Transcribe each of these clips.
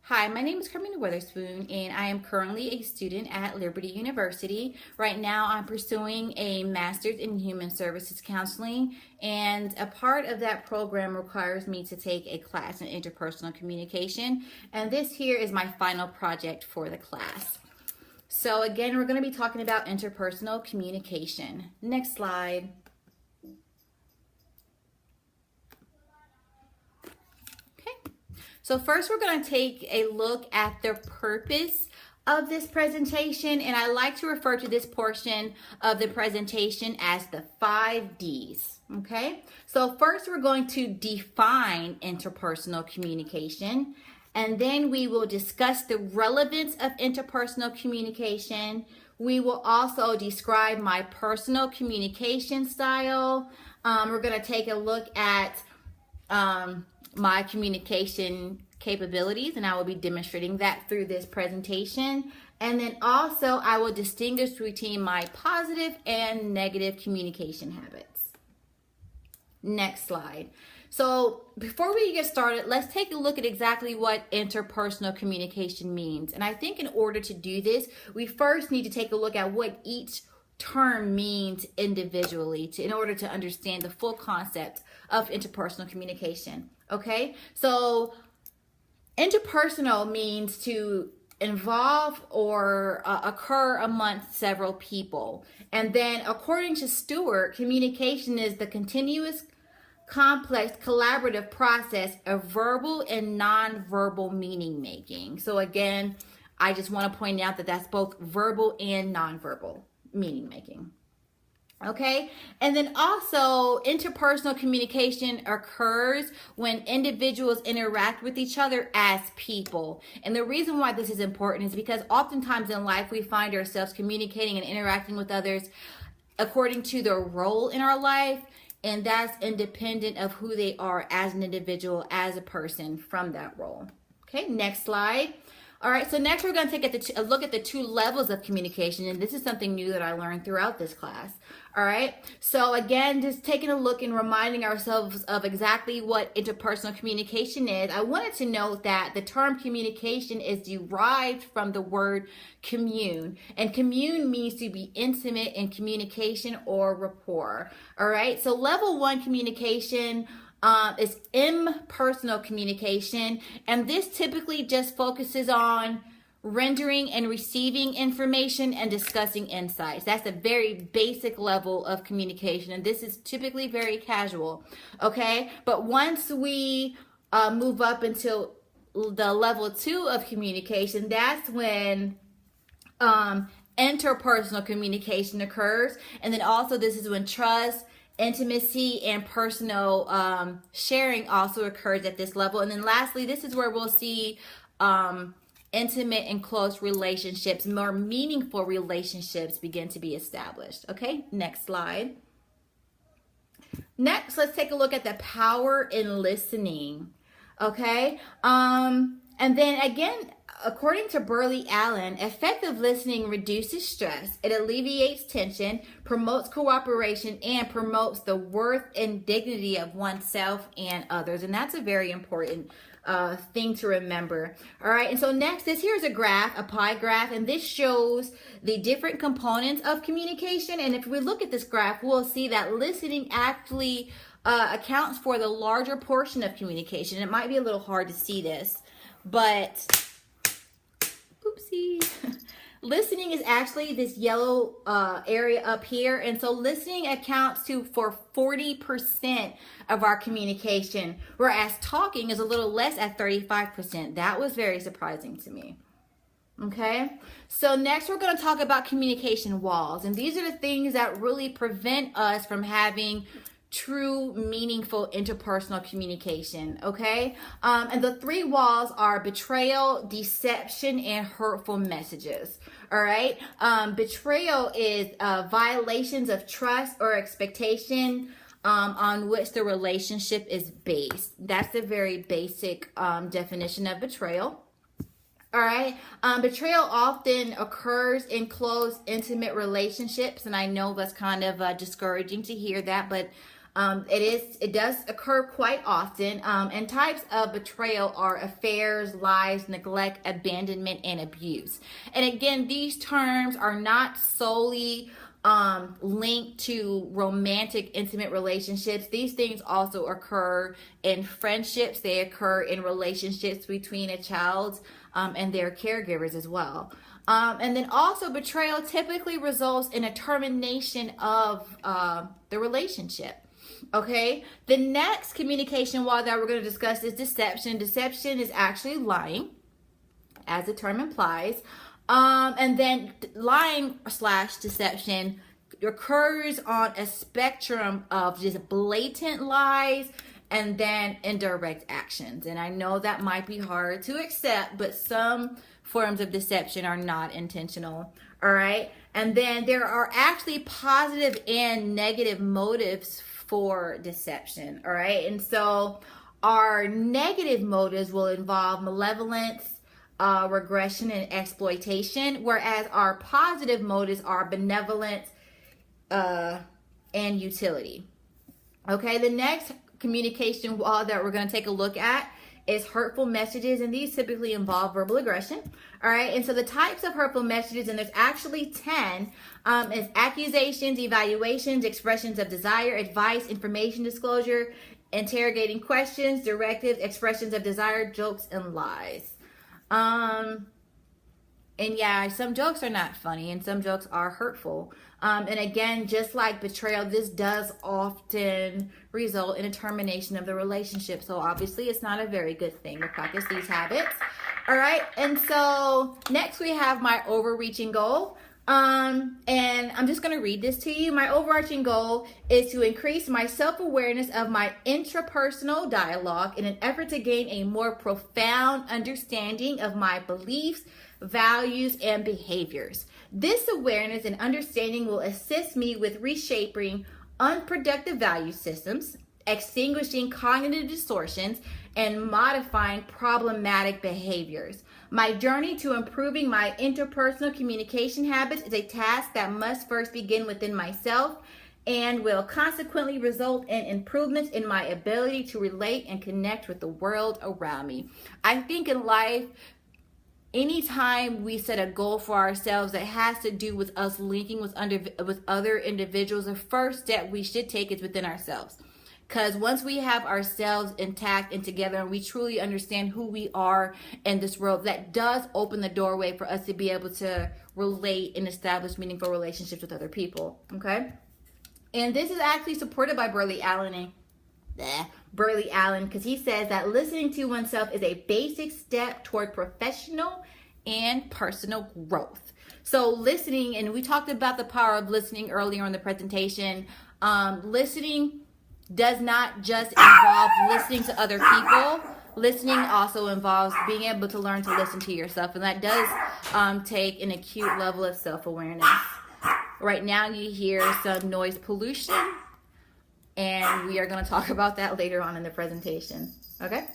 Hi, my name is Carmina Witherspoon, and I am currently a student at Liberty University. Right now, I'm pursuing a master's in human services counseling, and a part of that program requires me to take a class in interpersonal communication, and this here is my final project for the class. So again, we're going to be talking about interpersonal communication. Next slide. So first we're going to take a look at the purpose of this presentation, and I like to refer to this portion of the presentation as the 5 Ds. Okay, so first we're going to define interpersonal communication, and then we will discuss the relevance of interpersonal communication. We will also describe my personal communication style. We're going to take a look at my communication capabilities, and I will be demonstrating that through this presentation. And then also I will distinguish between my positive and negative communication habits. Next slide. So before we get started, let's take a look at exactly what interpersonal communication means. And I think in order to do this, we first need to take a look at what each term means individually in order to understand the full concept of interpersonal communication. Okay, so interpersonal means to involve or occur amongst several people. And then according to Stewart, communication is the continuous, complex, collaborative process of verbal and nonverbal meaning making. So again, I just want to point out that that's both verbal and nonverbal meaning making. Okay, and then also interpersonal communication occurs when individuals interact with each other as people. And the reason why this is important is because oftentimes in life we find ourselves communicating and interacting with others according to their role in our life, and that's independent of who they are as an individual, as a person from that role. Okay, next slide. All right, so next we're going to take a look at the 2 levels of communication, and this is something new that I learned throughout this class. All right, so again, just taking a look and reminding ourselves of exactly what interpersonal communication is. I wanted to note that the term communication is derived from the word commune, and commune means to be intimate in communication or rapport. All right, so level 1 communication is impersonal communication, and this typically just focuses on rendering and receiving information and discussing insights. That's a very basic level of communication, and this is typically very casual. Okay, but once we move up until the level 2 of communication, that's when interpersonal communication occurs. And then also this is when trust, intimacy, and personal sharing also occurs at this level. And then lastly, this is where we'll see intimate and close relationships, more meaningful relationships begin to be established. Okay, next slide. Next, let's take a look at the power in listening. Okay, and then again, according to Burley Allen, effective listening reduces stress, it alleviates tension, promotes cooperation, and promotes the worth and dignity of oneself and others. And that's a very important thing to remember. All right, and so next, this here's a graph, a pie graph, and this shows the different components of communication. And if we look at this graph, we'll see that listening actually accounts for the larger portion of communication. It might be a little hard to see this, but oopsie. Listening is actually this yellow area up here, and so listening accounts for 40% of our communication, whereas talking is a little less at 35%. That was very surprising to me. Okay, so next we're going to talk about communication walls, and these are the things that really prevent us from having true, meaningful interpersonal communication. Okay, and the 3 walls are betrayal, deception, and hurtful messages. All right, betrayal is violations of trust or expectation on which the relationship is based. That's a very basic definition of betrayal. All right, betrayal often occurs in close, intimate relationships, and I know that's kind of discouraging to hear that, but It does occur quite often. And types of betrayal are affairs, lies, neglect, abandonment, and abuse. And again, these terms are not solely linked to romantic, intimate relationships. These things also occur in friendships. They occur in relationships between a child and their caregivers as well. And then also betrayal typically results in a termination of the relationship. Okay, the next communication wall that we're going to discuss is deception. Deception is actually lying, as the term implies. And then lying / deception occurs on a spectrum of just blatant lies and then indirect actions. And I know that might be hard to accept, but some forms of deception are not intentional. All right. And then there are actually positive and negative motives for deception. All right. And so our negative motives will involve malevolence, regression, and exploitation, whereas our positive motives are benevolence and utility. Okay. The next communication wall that we're going to take a look at is hurtful messages, and these typically involve verbal aggression. All right, and so the types of hurtful messages, and there's actually 10, is accusations, evaluations, expressions of desire, advice, information disclosure, interrogating questions, directives, expressions of desire, jokes, and lies. And yeah, some jokes are not funny and some jokes are hurtful. And again, just like betrayal, this does often result in a termination of the relationship. So obviously it's not a very good thing to practice these habits. All right. And so next we have my overreaching goal. And I'm just going to read this to you. My overarching goal is to increase my self-awareness of my intrapersonal dialogue in an effort to gain a more profound understanding of my beliefs, values, and behaviors. This awareness and understanding will assist me with reshaping unproductive value systems, extinguishing cognitive distortions, and modifying problematic behaviors. My journey to improving my interpersonal communication habits is a task that must first begin within myself and will consequently result in improvements in my ability to relate and connect with the world around me. I think in life, anytime we set a goal for ourselves that has to do with us linking with other individuals, the first step we should take is within ourselves. Because once we have ourselves intact and together and we truly understand who we are in this world, that does open the doorway for us to be able to relate and establish meaningful relationships with other people. Okay? And this is actually supported by Burley Allen, because he says that listening to oneself is a basic step toward professional and personal growth. So listening, and we talked about the power of listening earlier in the presentation. Listening does not just involve listening to other people. Listening also involves being able to learn to listen to yourself, and that does take an acute level of self-awareness. Right now you hear some noise pollution, and we are going to talk about that later on in the presentation. Okay?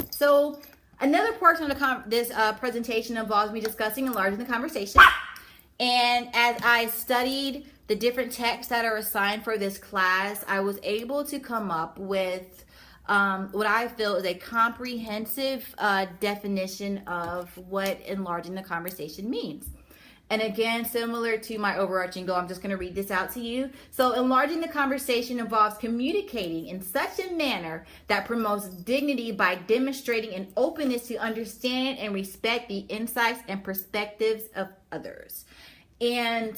So another portion of this presentation involves me discussing enlarging the conversation. And as I studied the different texts that are assigned for this class, I was able to come up with what I feel is a comprehensive definition of what enlarging the conversation means. And again, similar to my overarching goal, I'm just going to read this out to you. So enlarging the conversation involves communicating in such a manner that promotes dignity by demonstrating an openness to understand and respect the insights and perspectives of others. And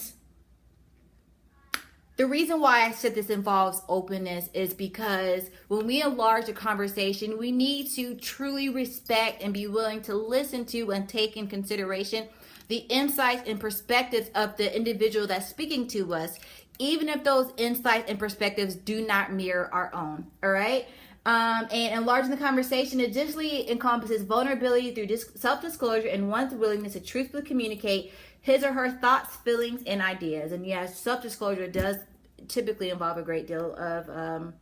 the reason why I said this involves openness is because when we enlarge the conversation, we need to truly respect and be willing to listen to and take in consideration the insights and perspectives of the individual that's speaking to us, even if those insights and perspectives do not mirror our own. All right. And enlarging the conversation additionally encompasses vulnerability through self-disclosure and one's willingness to truthfully communicate his or her thoughts, feelings, and ideas. And yes, self-disclosure does typically involve a great deal of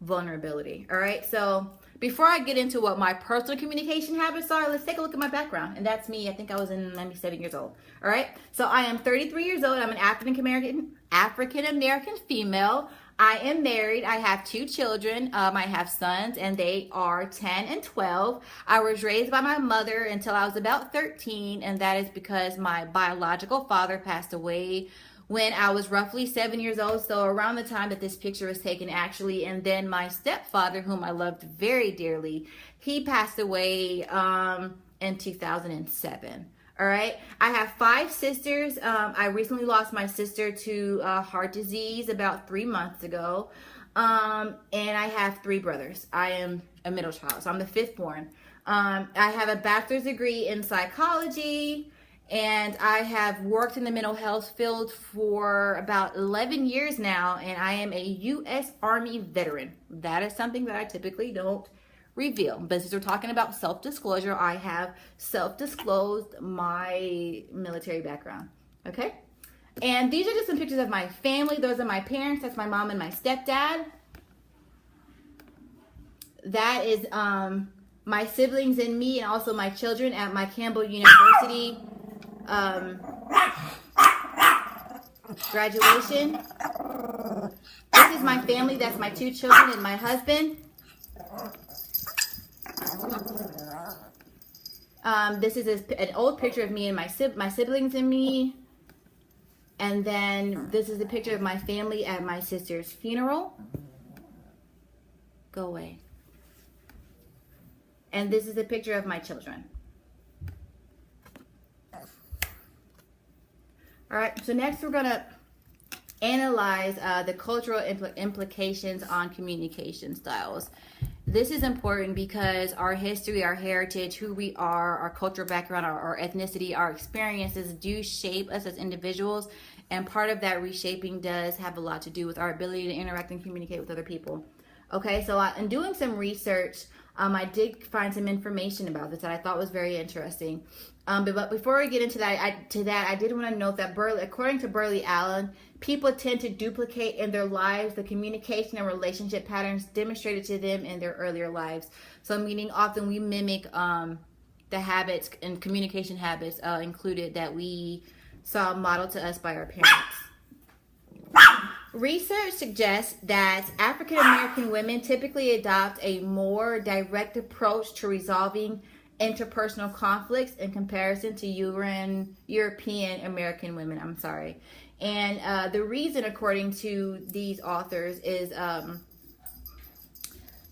vulnerability. All right. So before I get into what my personal communication habits are, let's take a look at my background. And that's me. I think I was in 97 years old. All right. So I am 33 years old. I'm an African American female. I am married. I have 2 children. I have sons, and they are 10 and 12. I was raised by my mother until I was about 13, and that is because my biological father passed away when I was roughly 7 years old, so around the time that this picture was taken, actually. And then my stepfather, whom I loved very dearly, he passed away in 2007. All right. I have 5 sisters. I recently lost my sister to heart disease about 3 months ago. And I have 3 brothers. I am a middle child, so I'm the 5th born. I have a bachelor's degree in psychology, and I have worked in the mental health field for about 11 years now, and I am a U.S. Army veteran. That is something that I typically don't reveal. But since we're talking about self-disclosure, I have self-disclosed my military background. Okay? And these are just some pictures of my family. Those are my parents. That's my mom and my stepdad. That is my siblings and me, and also my children at my Campbell University graduation. This is my family. That's my 2 children and my husband. This is an old picture of me and my siblings and me. And then this is a picture of my family at my sister's funeral. Go away. And this is a picture of my children. All right, so next we're going to analyze the cultural implications on communication styles. This is important because our history, our heritage, who we are, our cultural background, our ethnicity, our experiences do shape us as individuals. And part of that reshaping does have a lot to do with our ability to interact and communicate with other people. Okay, so in doing some research, I did find some information about this that I thought was very interesting. But before we get into that, I did want to note that according to Burley Allen, people tend to duplicate in their lives the communication and relationship patterns demonstrated to them in their earlier lives. So meaning often we mimic the habits and communication habits included that we saw modeled to us by our parents. Research suggests that African American women typically adopt a more direct approach to resolving interpersonal conflicts in comparison to European American women. And the reason, according to these authors, is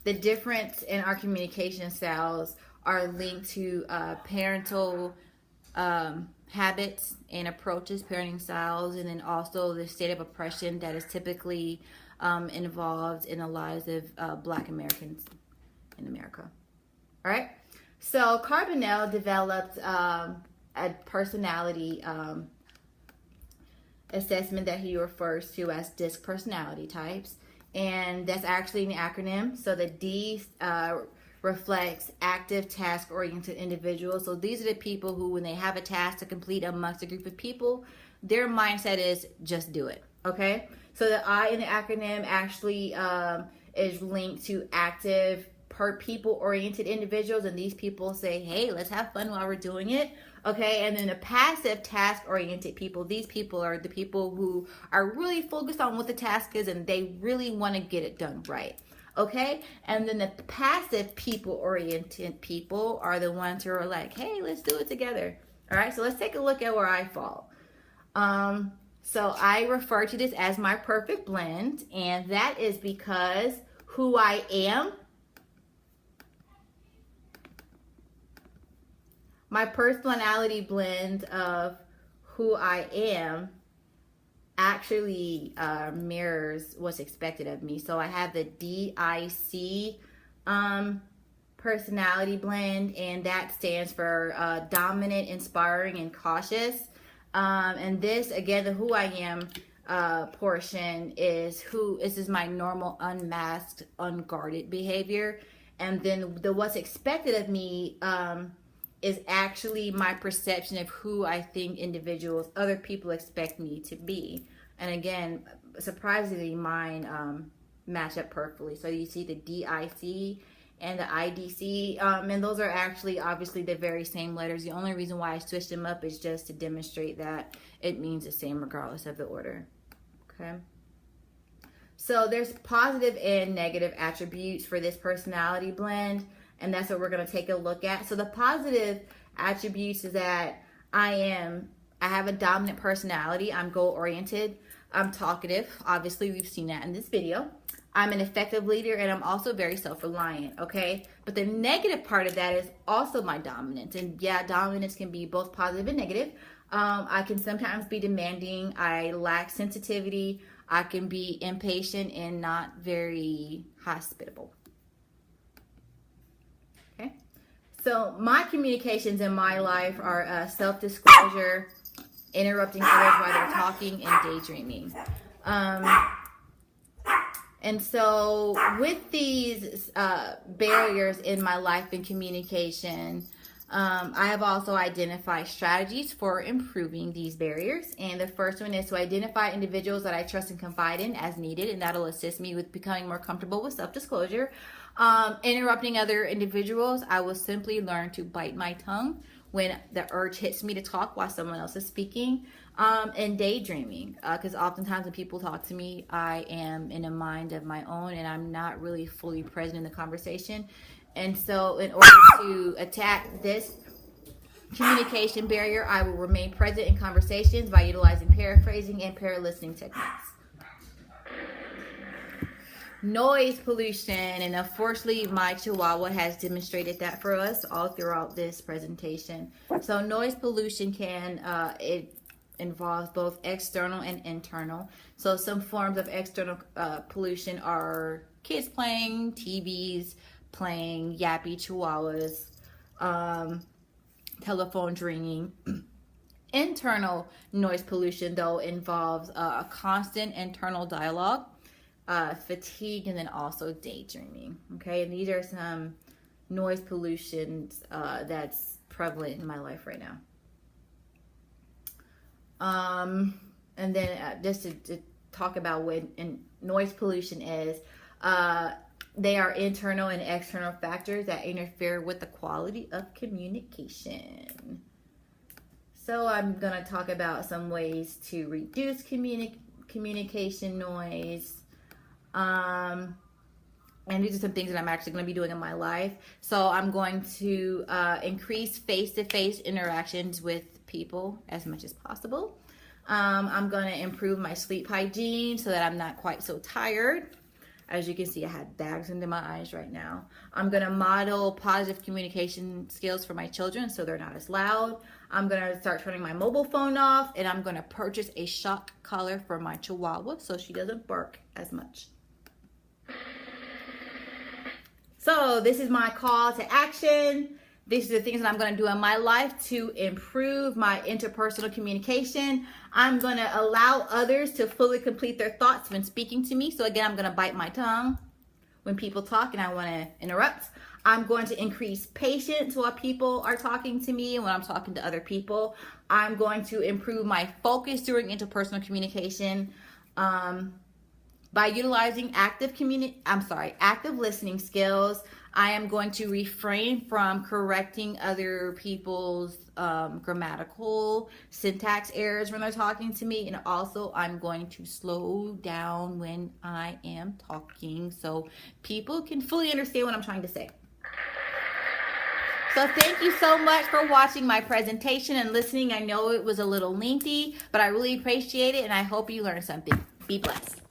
the difference in our communication styles are linked to parental habits and approaches, parenting styles, and then also the state of oppression that is typically involved in the lives of Black Americans in America. All right. So Carbonell developed a personality assessment that he refers to as DISC personality types, and that's actually an acronym. So the D reflects active, task-oriented individuals. So these are the people who, when they have a task to complete amongst a group of people, their mindset is just do it. Okay. So the I in the acronym actually is linked to active, people-oriented individuals, and these people say, hey, let's have fun while we're doing it. Okay, and then the passive, task-oriented people, these people are the people who are really focused on what the task is and they really want to get it done right. Okay, and then the passive, people-oriented people are the ones who are like, hey, let's do it together. All right, so let's take a look at where I fall. So I refer to this as my perfect blend, and that is because who I am, my personality blend of who I am actually mirrors what's expected of me. So I have the DIC personality blend, and that stands for dominant, inspiring, and cautious. And this, again, the who I am portion is this is my normal, unmasked, unguarded behavior. And then the what's expected of me is actually my perception of who I think other people expect me to be. And again, surprisingly, mine match up perfectly. So you see the DIC and the IDC. And those are actually obviously the very same letters. The only reason why I switched them up is just to demonstrate that it means the same regardless of the order. Okay. So there's positive and negative attributes for this personality blend, and that's what we're going to take a look at. So the positive attributes is that I have a dominant personality. I'm goal-oriented. I'm talkative. Obviously, we've seen that in this video. I'm an effective leader, and I'm also very self-reliant, okay? But the negative part of that is also my dominance. And yeah, dominance can be both positive and negative. I can sometimes be demanding. I lack sensitivity. I can be impatient and not very hospitable. Okay? So my communications in my life are self-disclosure, interrupting others while they're talking, and daydreaming. And so with these barriers in my life and communication, I have also identified strategies for improving these barriers. And the first one is to identify individuals that I trust and confide in as needed, and that'll assist me with becoming more comfortable with self-disclosure. Interrupting other individuals, I will simply learn to bite my tongue when the urge hits me to talk while someone else is speaking. And daydreaming, because oftentimes when people talk to me, I am in a mind of my own and I'm not really fully present in the conversation. And so in order to attack this communication barrier, I will remain present in conversations by utilizing paraphrasing and paralistening techniques. Noise pollution, and unfortunately my Chihuahua has demonstrated that for us all throughout this presentation. So noise pollution it involves both external and internal. So some forms of external pollution are kids playing, TVs playing, yappy Chihuahuas, telephones ringing. Internal noise pollution, though, involves a constant internal dialogue, fatigue, and then also daydreaming. Okay, and these are some noise pollutions that's prevalent in my life right now. And then just to talk about what noise pollution is, they are internal and external factors that interfere with the quality of communication. So I'm going to talk about some ways to reduce communication noise. And these are some things that I'm actually going to be doing in my life. So I'm going to increase face-to-face interactions with people as much as possible. I'm going to improve my sleep hygiene so that I'm not quite so tired. As you can see, I had bags under my eyes right now. I'm going to model positive communication skills for my children so they're not as loud. I'm going to start turning my mobile phone off, and I'm going to purchase a shock collar for my Chihuahua so she doesn't bark as much. So this is my call to action. These are the things that I'm going to do in my life to improve my interpersonal communication. I'm going to allow others to fully complete their thoughts when speaking to me. So again, I'm going to bite my tongue when people talk and I want to interrupt. I'm going to increase patience while people are talking to me and when I'm talking to other people. I'm going to improve my focus during interpersonal communication by utilizing active listening skills. I am going to refrain from correcting other people's grammatical syntax errors when they're talking to me. And also I'm going to slow down when I am talking so people can fully understand what I'm trying to say. So thank you so much for watching my presentation and listening. I know it was a little lengthy, but I really appreciate it and I hope you learned something. Be blessed.